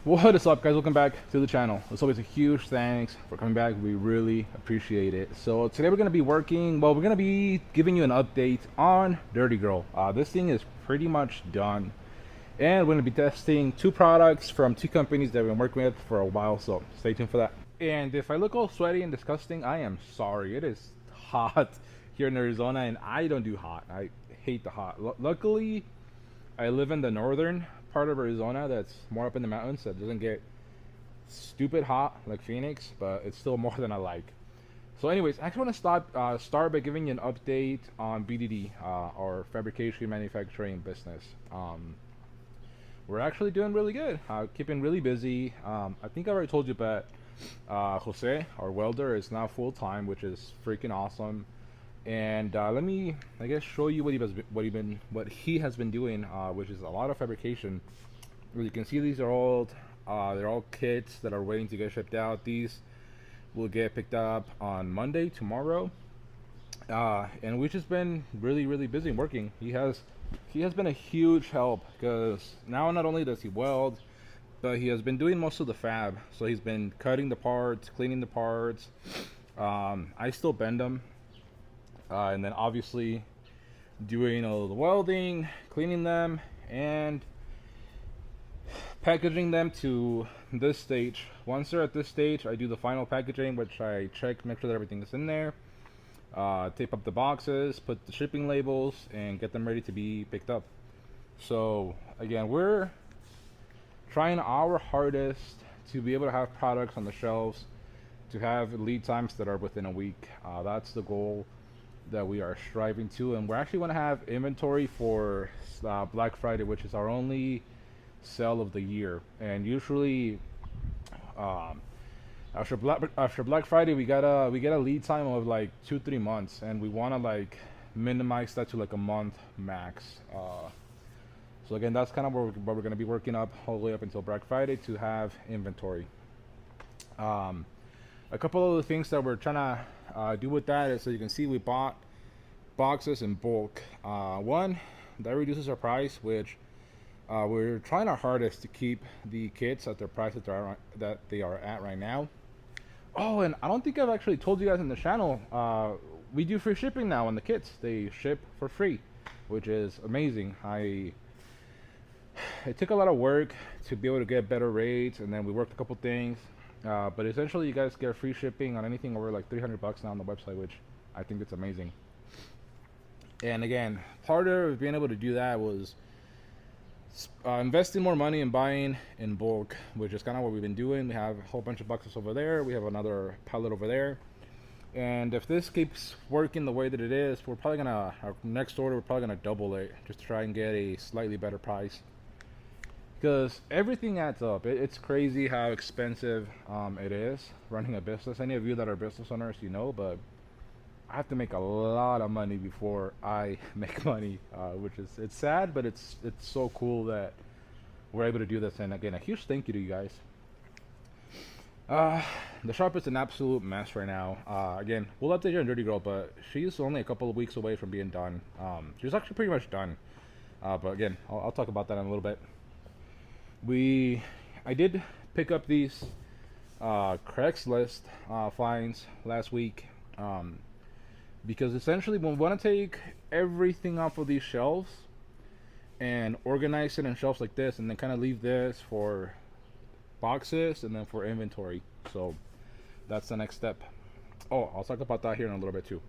What is up, guys? Welcome back to the channel. As always, a huge thanks for coming back. We really appreciate it. So today we're going to be we're going to be giving you an update on Dirty Girl. This thing is pretty much done, and we're going to be testing two products from two companies that we've been working with for a while, so stay tuned for that. And if I look all sweaty and disgusting, I am sorry. It is hot here in Arizona, and I don't do hot. I hate the hot. Luckily, I live in the northern part of Arizona that's more up in the mountains that doesn't get stupid hot like Phoenix, but it's still more than I like. So anyways, I actually want to start by giving you an update on BDD, our fabrication manufacturing business. We're actually doing really good, keeping really busy. I think I already told you, but Jose, our welder, is now full-time, which is freaking awesome. And let me, I guess, show you what he has been doing, which is a lot of fabrication. As you can see, these are all they're all kits that are waiting to get shipped out. These will get picked up on Monday, tomorrow, and we've just been really busy working. He has been a huge help because now not only does he weld, but he has been doing most of the fab. So he's been cutting the parts, cleaning the parts. I still bend them. And then obviously doing all the welding, cleaning them, and packaging them to this stage. Once they're at this stage, I do the final packaging, which I check, make sure that everything is in there, tape up the boxes, put the shipping labels, and get them ready to be picked up. So again, we're trying our hardest to be able to have products on the shelves, to have lead times that are within a week. That's the goal that we are striving to, and we're actually going to have inventory for Black Friday, which is our only sale of the year. And usually after Black Friday we get a lead time of like 2-3 months, and we want to like minimize that to like a month max. So again, that's kind of what we're going to be working up all the way up until Black Friday to have inventory. A couple of the things that we're trying to do with that is, so you can see, we bought boxes in bulk. One, that reduces our price, which we're trying our hardest to keep the kits at their price that they are at right now. Oh, and I don't think I've actually told you guys in the channel, we do free shipping now on the kits. They ship for free, which is amazing. It took a lot of work to be able to get better rates, and then we worked a couple things. But essentially, you guys get free shipping on anything over like $300 now on the website, which I think it's amazing. And again, part of being able to do that was investing more money and buying in bulk, which is kind of what we've been doing. We have a whole bunch of boxes over there. We have another pallet over there. And if this keeps working the way that it is, our next order, we're probably gonna double it just to try and get a slightly better price. Because everything adds up. It's crazy how expensive it is running a business. Any of you that are business owners, you know, but I have to make a lot of money before I make money, which is, it's sad, but it's so cool that we're able to do this. And again, a huge thank you to you guys. The shop is an absolute mess right now. Again, we'll update you on Dirty Girl, but she's only a couple of weeks away from being done. She's actually pretty much done. But again, I'll talk about that in a little bit. I did pick up these Craigslist finds last week, because essentially we want to take everything off of these shelves and organize it in shelves like this, and then kind of leave this for boxes and then for inventory. So that's the next step. Oh, I'll talk about that here in a little bit too.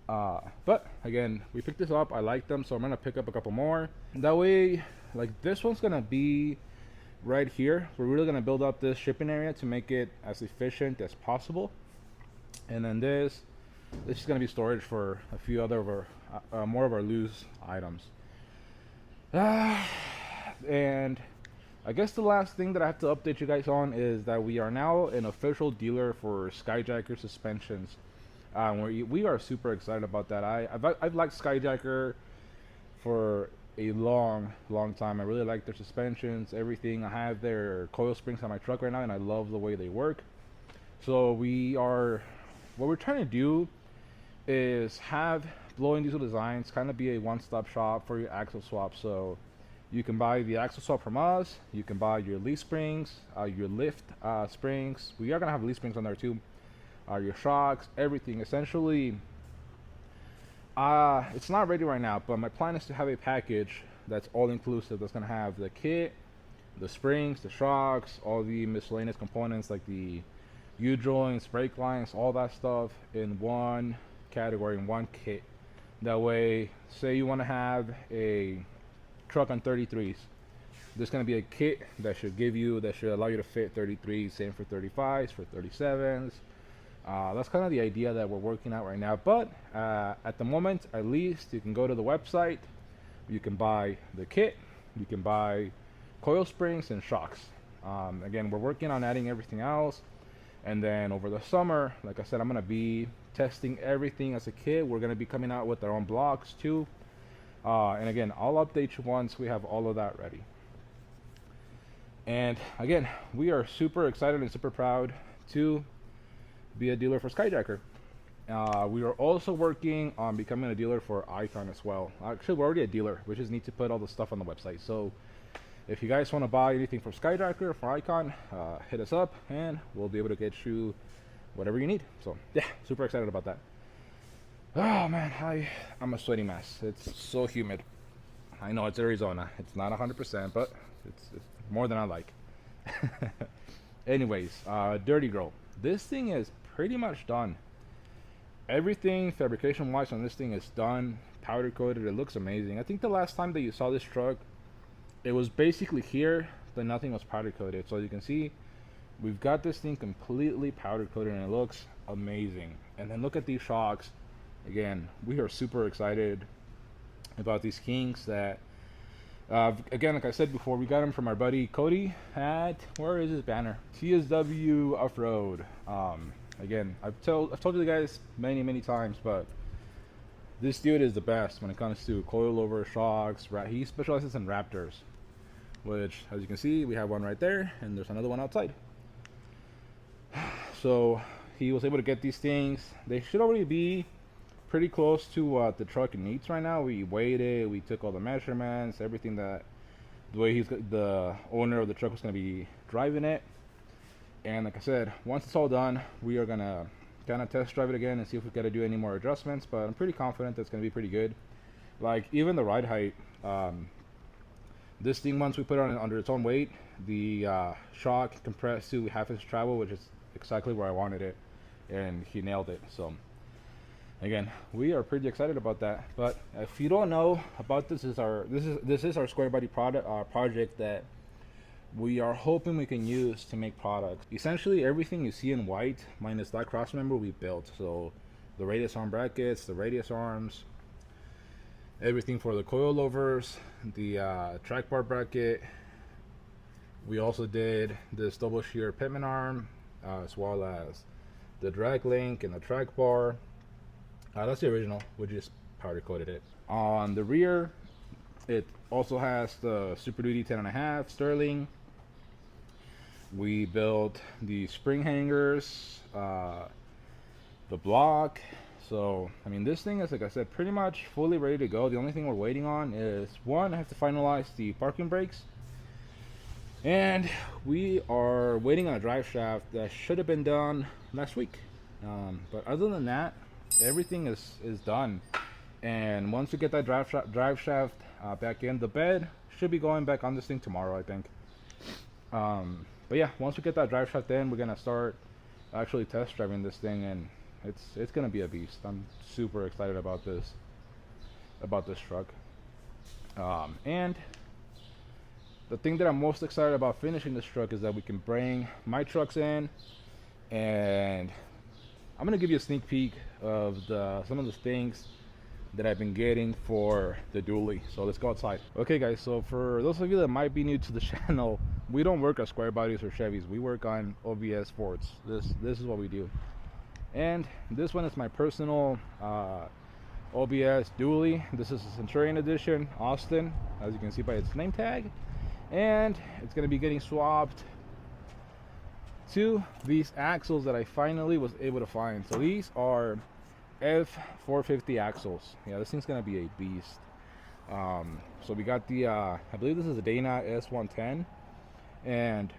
But again, we picked this up. I like them, so I'm gonna pick up a couple more. That way, like, this one's gonna be right here. We're really gonna build up this shipping area to make it as efficient as possible. And then this is gonna be storage for a few other of our more of our loose items. And I guess the last thing that I have to update you guys on is that we are now an official dealer for Skyjacker suspensions. We are super excited about that. I've liked Skyjacker for a long time. I really like their suspensions, everything. I have their coil springs on my truck right now, and I love the way they work. So what we're trying to do is have Blowing Diesel Designs kind of be a one-stop shop for your axle swap. So You can buy the axle swap from us. You can buy your leaf springs, your lift springs. We are gonna have leaf springs on there too. Your shocks, everything. Essentially, it's not ready right now, but my plan is to have a package that's all inclusive. That's gonna have the kit, the springs, the shocks, all the miscellaneous components like the U joints, brake lines, all that stuff in one category, in one kit. That way, say you want to have a truck on 33s, there's going to be a kit that should allow you to fit 33s, same for 35s, for 37s. That's kind of the idea that we're working out right now. But at the moment, at least, you can go to the website, you can buy the kit, you can buy coil springs and shocks. Again, we're working on adding everything else. And then over the summer, like I said, I'm going to be testing everything as a kit. We're going to be coming out with our own blocks too. And again, I'll update you once we have all of that ready. And again, we are super excited and super proud to be a dealer for Skyjacker. We are also working on becoming a dealer for Icon as well. Actually, we're already a dealer. We just need to put all the stuff on the website. So if you guys want to buy anything from Skyjacker or for Icon, hit us up and we'll be able to get you whatever you need. So yeah, super excited about that. Oh man, I'm a sweaty mess. It's so humid. I know it's Arizona. It's not 100%, but it's more than I like. Anyways, Dirty Girl. This thing is pretty much done. Everything fabrication wise on this thing is done, powder coated. It looks amazing. I think the last time that you saw this truck, it was basically here, but nothing was powder coated. So you can see we've got this thing completely powder coated and it looks amazing. And then look at these shocks. Again, we are super excited about these Kings that again, like I said before, we got them from our buddy Cody at, where is his banner? TSW Off-Road. Again, I've told you guys many times, but this dude is the best when it comes to coilover shocks. He specializes in Raptors, which, as you can see, we have one right there, and there's another one outside. So he was able to get these things. They should already be pretty close to what the truck needs right now. We weighed it, we took all the measurements, everything that the way the owner of the truck was going to be driving it. And like I said, once it's all done, we are gonna kind of test drive it again and see if we got to do any more adjustments. But I'm pretty confident that's going to be pretty good. Like even the ride height, this thing, once we put it on under its own weight, the shock compressed to half inch travel, which is exactly where I wanted it, and he nailed it. So again, we are pretty excited about that. But if you don't know about this, is our square body project that we are hoping we can use to make products. Essentially everything you see in white minus that cross member we built. So the radius arm brackets, the radius arms, everything for the coilovers, the track bar bracket. We also did this double shear pitman arm, as well as the drag link and the track bar. That's the original. We just powder coated it. On the rear, it also has the Super Duty 10.5 Sterling. We built the spring hangers, the block. So I mean, this thing is, like I said, pretty much fully ready to go. The only thing we're waiting on is, one, I have to finalize the parking brakes, and we are waiting on a drive shaft that should have been done last week. But other than that, everything is done. And once we get that drive shaft back in, the bed should be going back on this thing tomorrow, I think. But yeah, once we get that drive shaft in, we're gonna start actually test driving this thing, and it's gonna be a beast. I'm super excited about this truck. And the thing that I'm most excited about finishing this truck is that we can bring my trucks in, and I'm gonna give you a sneak peek of some of the things that I've been getting for the Duly. So let's go outside. Okay guys, so for those of you that might be new to the channel, we don't work on square bodies or Chevys. We work on OBS Fords. This is what we do. And this one is my personal OBS Duly. This is a Centurion Edition, Austin, as you can see by its name tag. And it's gonna be getting swapped to these axles that I finally was able to find. So these are F450 axles. Yeah, this thing's gonna be a beast. So we got the I believe this is a Dana S110, and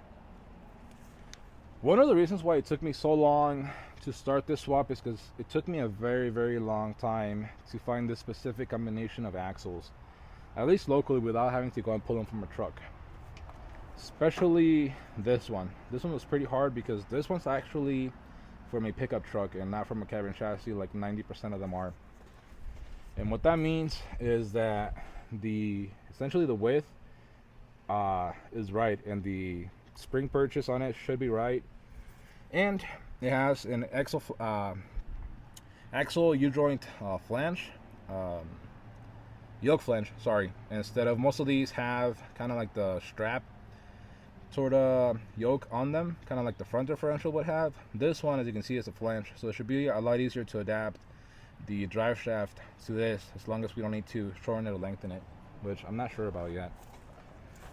one of the reasons why it took me so long to start this swap is because it took me a very long time to find this specific combination of axles, at least locally, without having to go and pull them from a truck. Especially this one. This one was pretty hard because this one's actually from a pickup truck and not from a cabin chassis like 90% of them are. And what that means is that essentially the width is right, and the spring purchase on it should be right, and it has an axle U-joint flange, yoke flange, sorry, instead of most of these have kind of like the strap sort of yoke on them, kind of like the front differential would have. This one, as you can see, is a flange, so it should be a lot easier to adapt the drive shaft to this, as long as we don't need to shorten it or lengthen it, which I'm not sure about yet.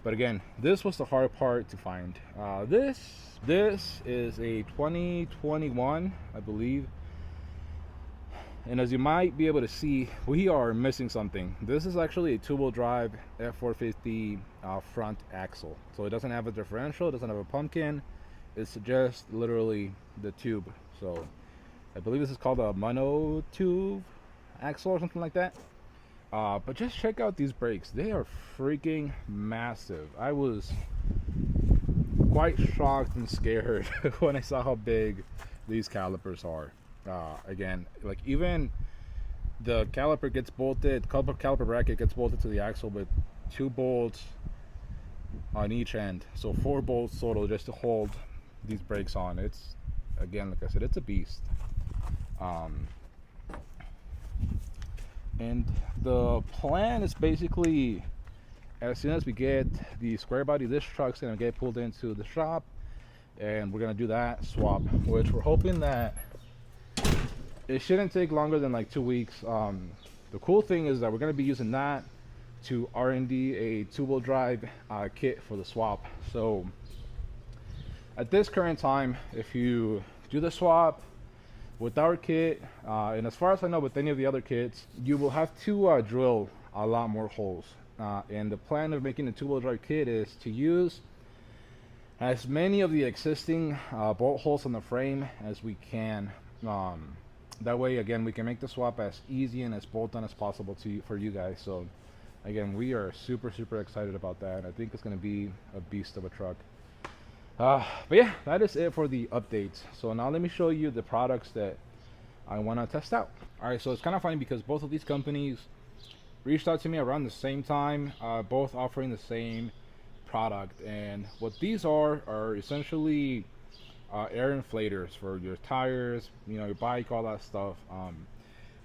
But again, this was the hard part to find. This is a 2021, I believe, and as you might be able to see, we are missing something. This is actually a two-wheel drive F450 front axle, so it doesn't have a differential, it doesn't have a pumpkin, it's just literally the tube. So I believe this is called a mono tube axle or something like that. But just check out these brakes. They are freaking massive. I was quite shocked and scared when I saw how big these calipers are. Again, like even the caliper gets bolted, caliper bracket gets bolted to the axle with 2 bolts on each end. So 4 bolts total just to hold these brakes on. It's, again, like I said, it's a beast. And the plan is basically, as soon as we get the square body, this truck's gonna get pulled into the shop, and we're gonna do that swap, which we're hoping that it shouldn't take longer than like 2 weeks. The cool thing is that we're gonna be using that to R&D a 2-wheel drive kit for the swap. So at this current time, if you do the swap with our kit, and as far as I know with any of the other kits, you will have to drill a lot more holes. And the plan of making a 2-wheel drive kit is to use as many of the existing bolt holes on the frame as we can. That way, again, we can make the swap as easy and as bolt on as possible for you guys. So again, we are super excited about that. I think it's going to be a beast of a truck. But yeah, that is it for the updates. So now let me show you the products that I want to test out. Alright, so it's kind of funny because both of these companies reached out to me around the same time, both offering the same product. And what these are essentially air inflators for your tires, you know, your bike, all that stuff.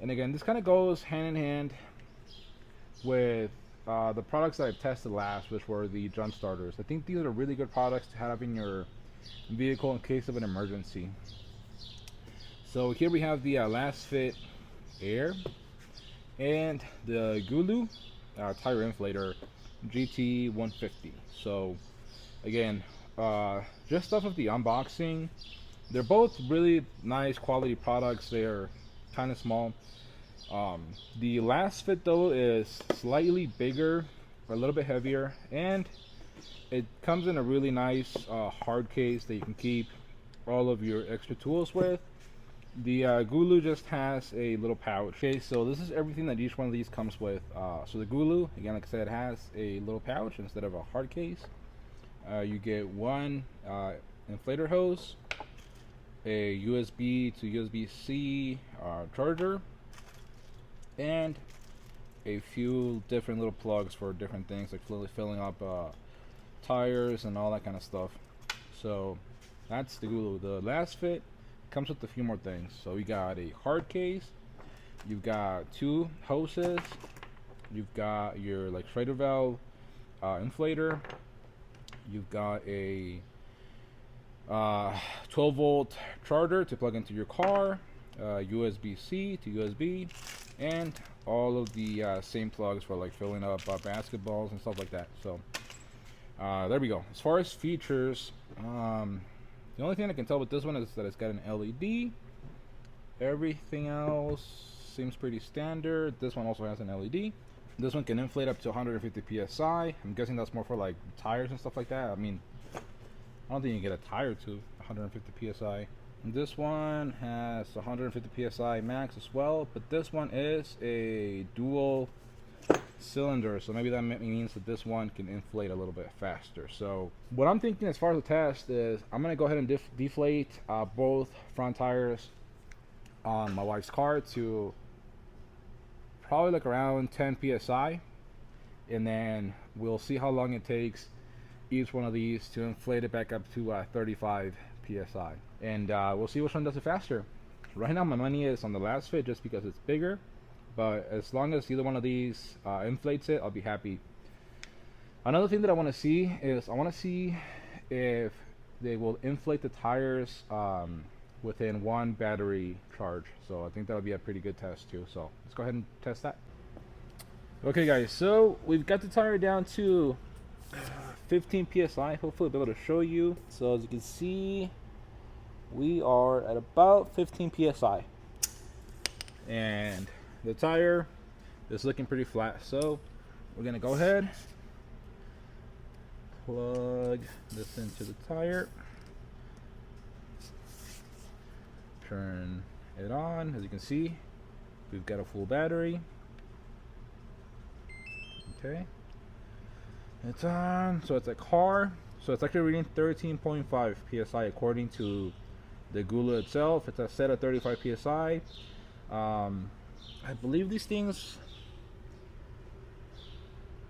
And again, this kind of goes hand in hand with the products that I've tested last, which were the jump starters. I think these are really good products to have in your vehicle in case of an emergency. So here we have the Last Fit Air and the Gulu tire inflator GT150. So again, just off of the unboxing, they're both really nice quality products. They're kind of small. The Last Fit though is slightly bigger, a little bit heavier, and it comes in a really nice hard case that you can keep all of your extra tools with. The Gulu just has a little pouch. Okay, so this is everything that each one of these comes with. So the Gulu, again, like I said, has a little pouch instead of a hard case. You get one inflator hose, a USB to USB-C charger, and a few different little plugs for different things, like filling up tires and all that kind of stuff. So that's the Gulu. The Last Fit comes with a few more things. So we got a hard case, you've got 2 hoses, you've got your like Schrader valve inflator, you've got a 12-volt charger to plug into your car, USB-C to USB, and all of the same plugs for like filling up basketballs and stuff like that. So there we go. As far as features, the only thing I can tell with this one is that it's got an LED. Everything else seems pretty standard. This one also has an LED. This one can inflate up to 150 psi. I'm guessing that's more for like tires and stuff like that. I mean, I don't think you can get a tire to 150 psi. And this one has 150 psi max as well, but this one is a dual cylinder, so maybe that means that this one can inflate a little bit faster. So what I'm thinking as far as the test is I'm gonna go ahead and deflate both front tires on my wife's car to probably like around 10 psi, and then we'll see how long it takes each one of these to inflate it back up to 35 psi, and we'll see which one does it faster. Right now my money is on the last fit just because it's bigger, but as long as either one of these inflates it, I'll be happy. Another thing that I want to see is I want to see if they will inflate the tires within one battery charge. So I think that'll be a pretty good test too. So let's go ahead and test that. Okay guys, so we've got the tire down to 15 psi. Hopefully I'll be able to show you. So as you can see, we are at about 15 psi, and the tire is looking pretty flat. So we're gonna go ahead, plug this into the tire, turn it on. As you can see, we've got a full battery. Okay, it's on. So it's a car, so it's actually reading 13.5 psi according to the Gulu itself. It's a set of 35 psi. I believe these things,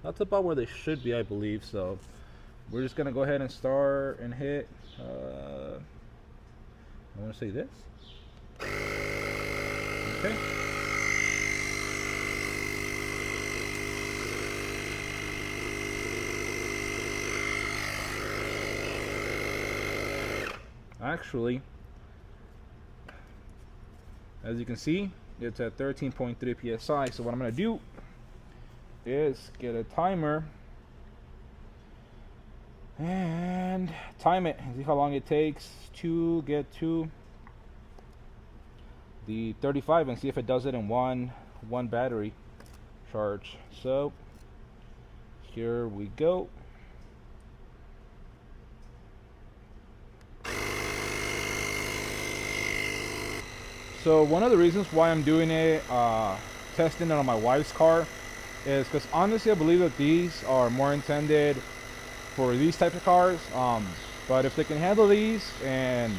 that's about where they should be, I believe. So we're just gonna go ahead and start and hit I want to say this. Okay, actually, as you can see, it's at 13.3 psi. So what I'm gonna do is get a timer and time it and see how long it takes to get to the 35, and see if it does it in one battery charge. So here we go. So one of the reasons why I'm doing it, testing it on my wife's car, is because honestly I believe that these are more intended for these types of cars. But if they can handle these and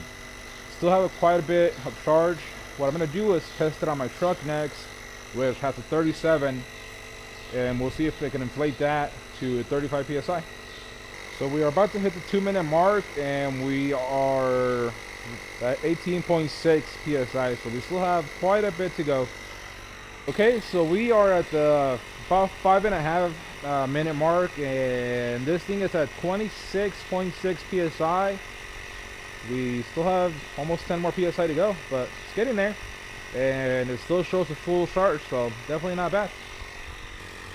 still have quite a bit of charge, what I'm going to do is test it on my truck next, which has a 37, and we'll see if they can inflate that to 35 psi. So we are about to hit the 2-minute mark, and we are at 18.6 psi, so we still have quite a bit to go. Okay, so we are at the about 5.5 minute mark, and this thing is at 26.6 psi. We still have almost 10 more psi to go, but it's getting there, and it still shows a full charge, so definitely not bad.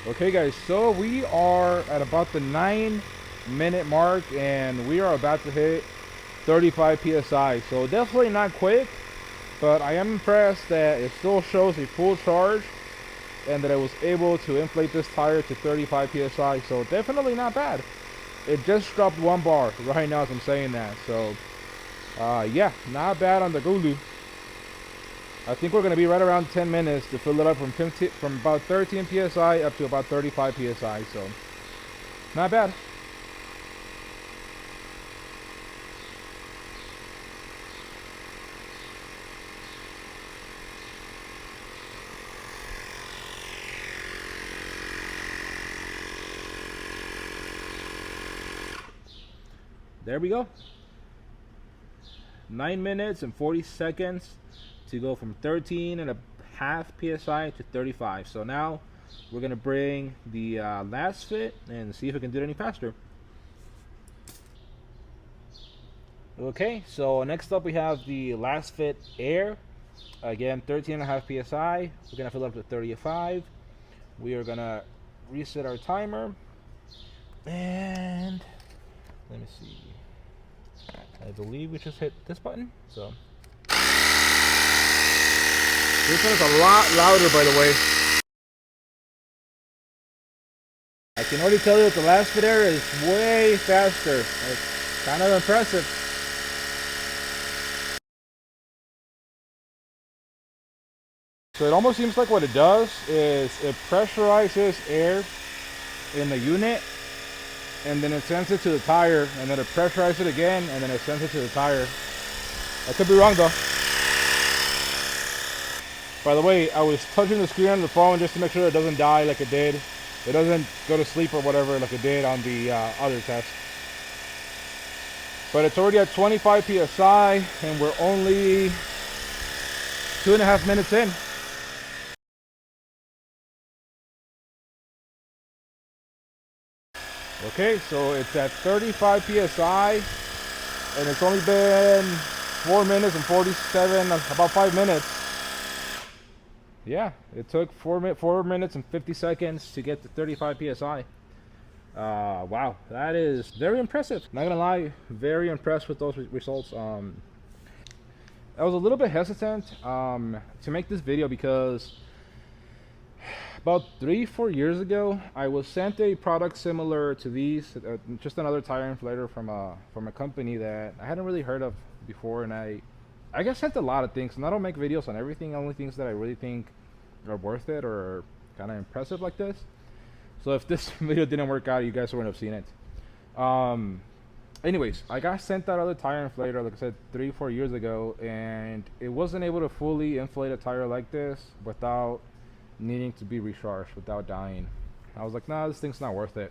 Okay guys, so we are at about the 9-minute mark, and we are about to hit 35 psi, so definitely not quick, but I am impressed that it still shows a full charge and that I was able to inflate this tire to 35 psi, so definitely not bad. It just dropped 1 bar right now as I'm saying that, so yeah, not bad on the Gulu. I think we're gonna be right around 10 minutes to fill it up from about 13 psi up to about 35 psi, so not bad. There we go. 9 minutes and 40 seconds to go from 13.5 psi to 35. So now we're gonna bring the last fit and see if we can do it any faster. Okay, so next up we have the last fit air. Again, 13.5 psi. We're gonna fill up to 35. We are gonna reset our timer, and let me see. I believe we just hit this button. So this one is a lot louder, by the way. can already tell you that the last fit air is way faster. It's kind of impressive. So it almost seems like what it does is it pressurizes air in the unit, and then it sends it to the tire, and then it pressurizes it again, and then it sends it to the tire. I could be wrong though. By the way, I was touching the screen on the phone just to make sure it doesn't die like it did. It doesn't go to sleep or whatever like it did on the other test. But it's already at 25 psi, and we're only 2.5 minutes in. Okay, so it's at 35 psi, and it's only been 4 minutes and 47, about 5 minutes. Yeah, it took 4 minutes and 50 seconds to get to 35 psi. Wow, that is very impressive. Not gonna lie, very impressed with those results. I was a little bit hesitant to make this video because about 3-4 years ago, I was sent a product similar to these, just another tire inflator from a company that I hadn't really heard of before, and I get sent a lot of things, and I don't make videos on everything, only things that I really think are worth it or kind of impressive like this. So if this video didn't work out, you guys wouldn't have seen it. Anyways, I got sent that other tire inflator, like I said, 3-4 years ago, and it wasn't able to fully inflate a tire like this without needing to be recharged, without dying. I was like, nah, this thing's not worth it.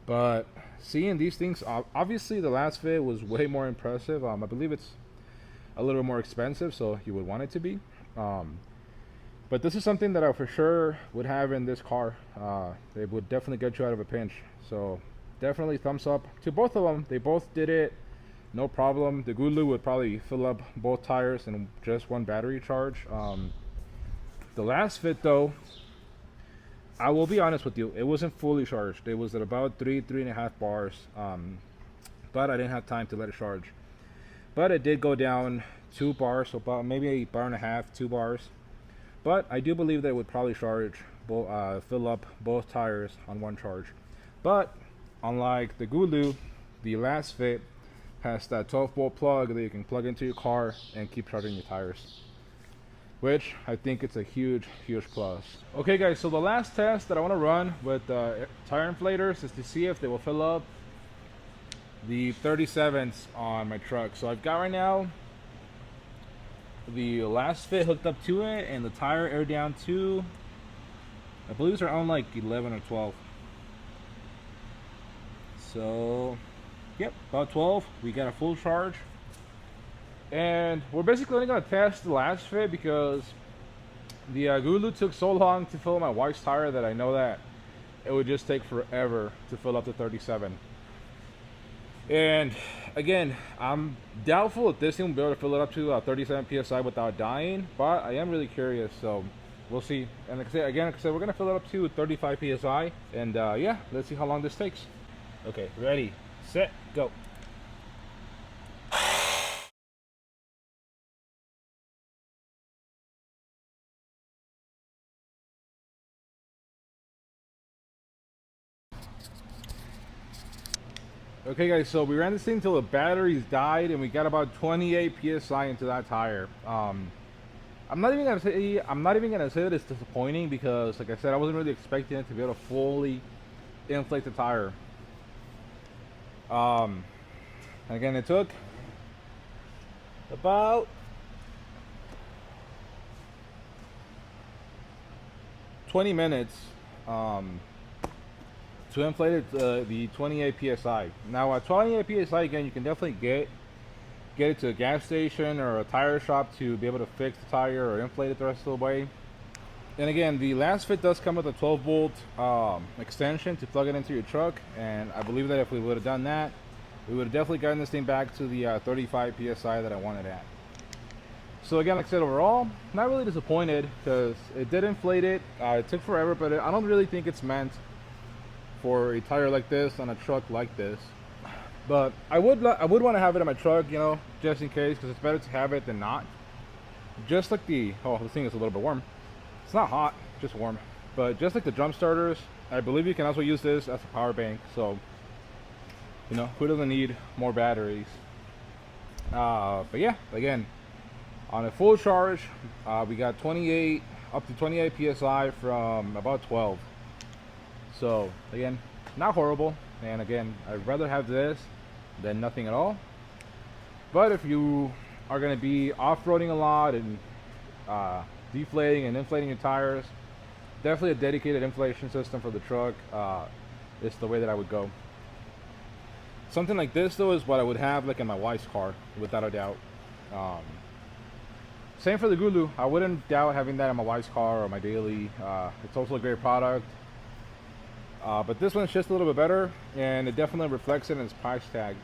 But seeing these things, obviously the last fit was way more impressive. I believe it's a little more expensive, so you would want it to be. But this is something that I for sure would have in this car. It would definitely get you out of a pinch. So definitely thumbs up to both of them. They both did it, no problem. The Gulu would probably fill up both tires in just one battery charge. The last fit though, I will be honest with you, it wasn't fully charged. It was at about 3.5 bars, but I didn't have time to let it charge. But it did go down 2 bars, so about maybe a bar and a half, 2 bars. But I do believe that it would probably charge, fill up both tires on one charge. But unlike the Gulu, the last fit has that 12-volt plug that you can plug into your car and keep charging your tires, which I think it's a huge plus. Okay guys, so the last test that I want to run with tire inflators is to see if they will fill up the 37s on my truck. So I've got right now the last fit hooked up to it, and the tire air down to, I believe it's around like 11 or 12. So yep, about 12. We got a full charge, and we're basically only going to test the last fit because the Gulu took so long to fill my wife's tire that I know that it would just take forever to fill up the 37. And again, I'm doubtful if this thing will be able to fill it up to 37 psi without dying, but I am really curious, so we'll see. And like I said, we're going to fill it up to 35 psi, and yeah, let's see how long this takes. Okay, ready, set, go. Okay guys, so we ran this thing until the batteries died, and we got about 28 psi into that tire. I'm not even gonna say that it's disappointing, because like I said, I wasn't really expecting it to be able to fully inflate the tire. Again, it took about 20 minutes to inflate it, the 28 psi. Now at 28 psi, again, you can definitely get it to a gas station or a tire shop to be able to fix the tire or inflate it the rest of the way. And again, the last fit does come with a 12-volt extension to plug it into your truck, and I believe that if we would have done that, we would have definitely gotten this thing back to the 35 psi that I wanted at. So again, like I said, overall, not really disappointed, because it did inflate it. It took forever, but I don't really think it's meant for a tire like this on a truck like this. But I would want to have it in my truck, you know, just in case, because it's better to have it than not. Just like the, oh, this thing is a little bit warm. It's not hot, just warm. But just like the jump starters, I believe you can also use this as a power bank. So, you know, who doesn't need more batteries? But yeah, again, on a full charge, we got 28 up to 28 psi from about 12. So again, not horrible. And again, I'd rather have this than nothing at all. But if you are going to be off-roading a lot and deflating and inflating your tires, definitely a dedicated inflation system for the truck is the way that I would go. Something like this though is what I would have like in my wife's car, without a doubt. Same for the Gulu. I wouldn't doubt having that in my wife's car or my daily. It's also a great product. But this one's just a little bit better, and it definitely reflects it in its price tag.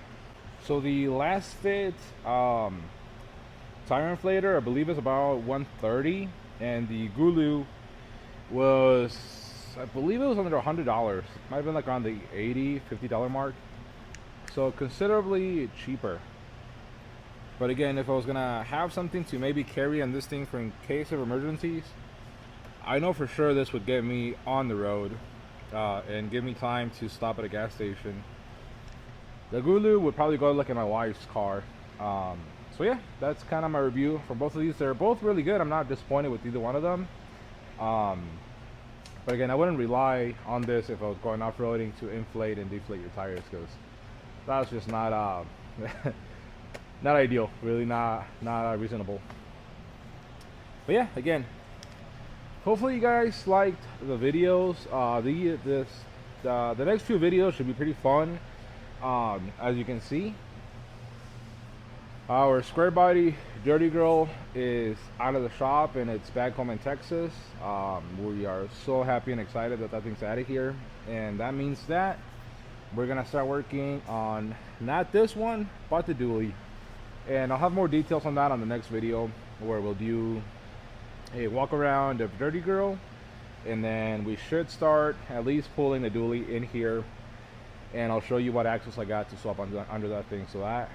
So the last fit tire inflator, I believe, is about $130, and the Gulu was, I believe it was under $100. Might have been like around the $50 mark. So considerably cheaper. But again, if I was gonna have something to maybe carry on this thing for in case of emergencies, I know for sure this would get me on the road and give me time to stop at a gas station. The Gulu would probably go like in my wife's car. So yeah, that's kind of my review for both of these. They're both really good. I'm not disappointed with either one of them. But again, I wouldn't rely on this if I was going off-roading to inflate and deflate your tires, because that's just not not ideal. Really not reasonable. But yeah, again, hopefully you guys liked the videos. The next few videos should be pretty fun. As you can see, our square body Dirty Girl is out of the shop and it's back home in Texas. We are so happy and excited that that thing's out of here, and that means that we're gonna start working on not this one but the Duly, and I'll have more details on that on the next video, where we'll do a walk around of Dirty Girl, and then we should start at least pulling the Duly in here, and I'll show you what axles I got to swap under that thing. So that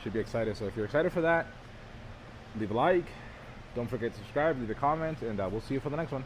should be exciting. So if you're excited for that, leave a like, don't forget to subscribe, leave a comment, and we'll see you for the next one.